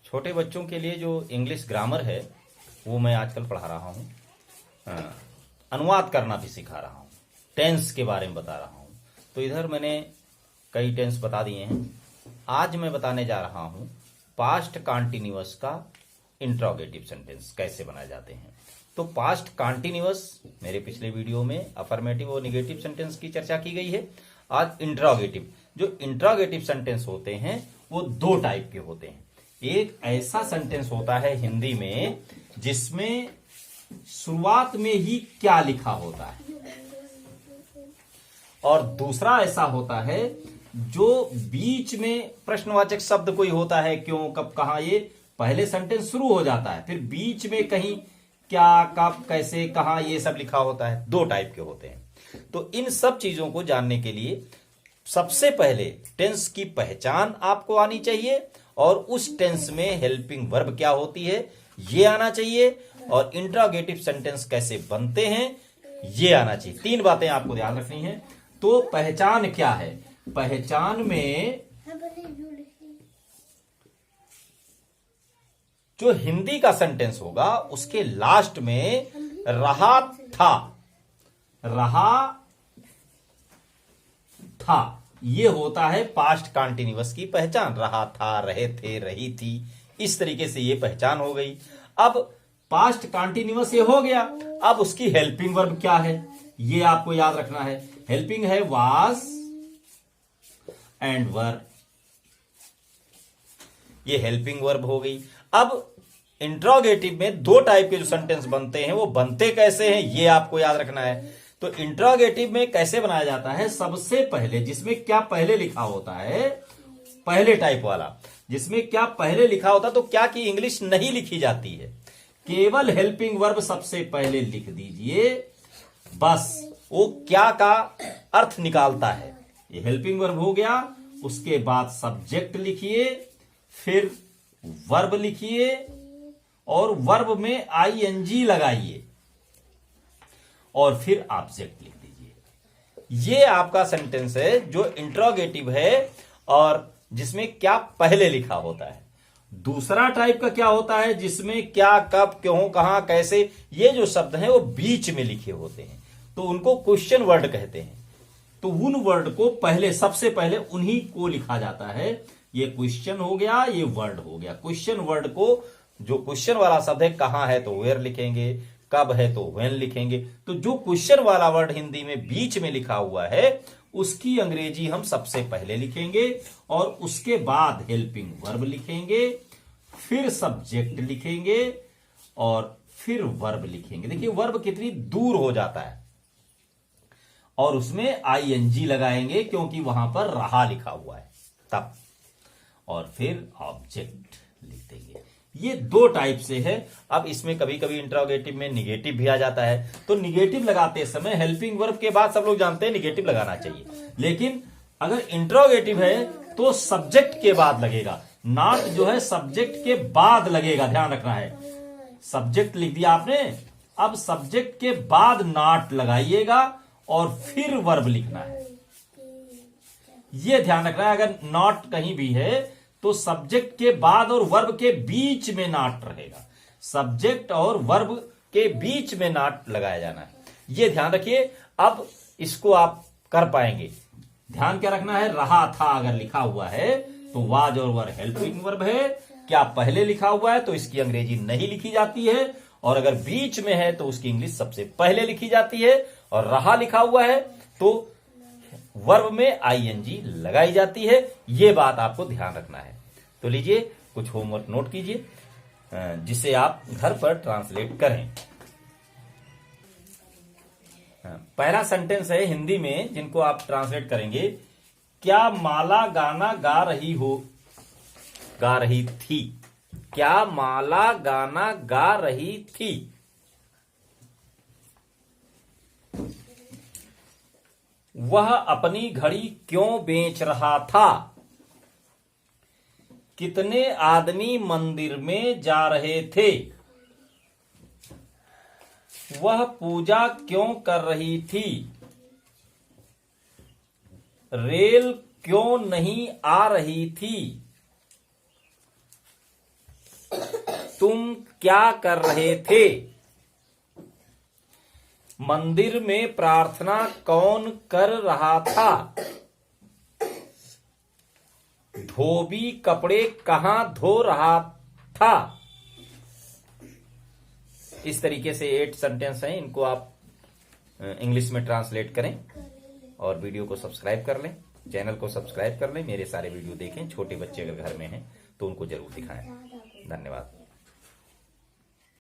छोटे बच्चों के लिए जो इंग्लिश ग्रामर है वो मैं आजकल पढ़ा रहा हूँ। अनुवाद करना भी सिखा रहा हूँ, टेंस के बारे में बता रहा हूँ। तो इधर मैंने कई टेंस बता दिए हैं। आज मैं बताने जा रहा हूँ पास्ट कॉन्टिन्यूअस का इंट्रोगेटिव सेंटेंस कैसे बनाए जाते हैं। तो पास्ट कॉन्टिन्यूअस मेरे पिछले वीडियो में अफर्मेटिव और निगेटिव सेंटेंस की चर्चा की गई है। आज इंट्रोगेटिव, जो इंट्रोगेटिव सेंटेंस होते हैं वो दो टाइप के होते हैं। एक ऐसा सेंटेंस होता है हिंदी में जिसमें शुरुआत में ही क्या लिखा होता है, और दूसरा ऐसा होता है जो बीच में प्रश्नवाचक शब्द कोई होता है, क्यों, कब, कहां। ये पहले सेंटेंस शुरू हो जाता है, फिर बीच में कहीं क्या, कब, कैसे, कहां, ये सब लिखा होता है। दो टाइप के होते हैं। तो इन सब चीजों को जानने के लिए सबसे पहले टेंस की पहचान आपको आनी चाहिए, और उस टेंस में हेल्पिंग वर्ब क्या होती है ये आना चाहिए, और इंट्रोगेटिव सेंटेंस कैसे बनते हैं ये आना चाहिए। तीन बातें आपको ध्यान रखनी है। तो पहचान क्या है? पहचान में जो हिंदी का सेंटेंस होगा उसके लास्ट में रहा था, रहा था, ये होता है पास्ट कॉन्टिन्यूअस की पहचान। रहा था, रहे थे, रही थी, इस तरीके से ये पहचान हो गई। अब पास्ट कॉन्टिन्यूअस ये हो गया, अब उसकी हेल्पिंग वर्ब क्या है ये आपको याद रखना है। हेल्पिंग है वाज एंड वर, ये हेल्पिंग वर्ब हो गई। अब इंट्रोगेटिव में दो टाइप के जो सेंटेंस बनते हैं वो बनते कैसे हैं ये आपको याद रखना है। तो इंट्रोगेटिव में कैसे बनाया जाता है? सबसे पहले जिसमें क्या पहले लिखा होता है, पहले टाइप वाला जिसमें क्या पहले लिखा होता है, तो क्या की इंग्लिश नहीं लिखी जाती है, केवल हेल्पिंग वर्ब सबसे पहले लिख दीजिए, बस वो क्या का अर्थ निकालता है। ये हेल्पिंग वर्ब हो गया। उसके बाद सब्जेक्ट लिखिए, फिर वर्ब लिखिए, और वर्ब में आईएनजी लगाइए, और फिर ऑब्जेक्ट लिख दीजिए। ये आपका सेंटेंस है जो इंट्रोगेटिव है और जिसमें क्या पहले लिखा होता है। दूसरा टाइप का क्या होता है जिसमें क्या, कब, क्यों, कहां, कैसे, ये जो शब्द हैं वो बीच में लिखे होते हैं, तो उनको क्वेश्चन वर्ड कहते हैं। तो उन वर्ड को पहले, सबसे पहले उन्हीं को लिखा जाता है। ये क्वेश्चन हो गया, ये वर्ड हो गया। क्वेश्चन वर्ड को, जो क्वेश्चन वाला शब्द है, कहां है तो वेयर लिखेंगे, कब है तो व्हेन लिखेंगे। तो जो क्वेश्चन वाला वर्ड हिंदी में बीच में लिखा हुआ है उसकी अंग्रेजी हम सबसे पहले लिखेंगे, और उसके बाद हेल्पिंग वर्ब लिखेंगे, फिर सब्जेक्ट लिखेंगे, और फिर वर्ब लिखेंगे। देखिए वर्ब कितनी दूर हो जाता है, और उसमें आईएनजी लगाएंगे क्योंकि वहां पर रहा लिखा हुआ है तब, और फिर ऑब्जेक्ट लिख देंगे। ये दो टाइप से है। अब इसमें कभी कभी इंट्रोगेटिव में निगेटिव भी आ जाता है, तो निगेटिव लगाते समय हेल्पिंग वर्ब के बाद सब लोग जानते हैं निगेटिव लगाना चाहिए, लेकिन अगर इंट्रोगेटिव है तो सब्जेक्ट के बाद लगेगा। नॉट जो है सब्जेक्ट के बाद लगेगा, ध्यान रखना है। सब्जेक्ट लिख दिया आपने, अब सब्जेक्ट के बाद नॉट लगाइएगा और फिर वर्ब लिखना है। यह ध्यान रखना है, अगर नॉट कहीं भी है तो सब्जेक्ट के बाद और वर्ब के बीच में नॉट रहेगा। सब्जेक्ट और वर्ब के बीच में नॉट लगाया जाना है, यह ध्यान रखिए। अब इसको आप कर पाएंगे। ध्यान क्या रखना है? रहा था अगर लिखा हुआ है तो वाज और वर हेल्पिंग वर्ब है। क्या पहले लिखा हुआ है तो इसकी अंग्रेजी नहीं लिखी जाती है, और अगर बीच में है तो उसकी इंग्लिश सबसे पहले लिखी जाती है, और रहा लिखा हुआ है तो वर्ब में आईएनजी लगाई जाती है। यह बात आपको ध्यान रखना है। तो लीजिए कुछ होमवर्क नोट कीजिए जिसे आप घर पर ट्रांसलेट करें। पहला सेंटेंस है हिंदी में जिनको आप ट्रांसलेट करेंगे, क्या माला गाना गा रही हो, गा रही थी। क्या माला गाना गा रही थी। वह अपनी घड़ी क्यों बेच रहा था। कितने आदमी मंदिर में जा रहे थे। वह पूजा क्यों कर रही थी। रेल क्यों नहीं आ रही थी। तुम क्या कर रहे थे? मंदिर में प्रार्थना कौन कर रहा था? धोबी कपड़े कहां धो रहा था? इस तरीके से 8 सेंटेंस हैं, इनको आप इंग्लिश में ट्रांसलेट करें और वीडियो को सब्सक्राइब कर लें, चैनल को सब्सक्राइब कर लें, मेरे सारे वीडियो देखें। छोटे बच्चे अगर घर में हैं तो उनको जरूर दिखाएं। धन्यवाद।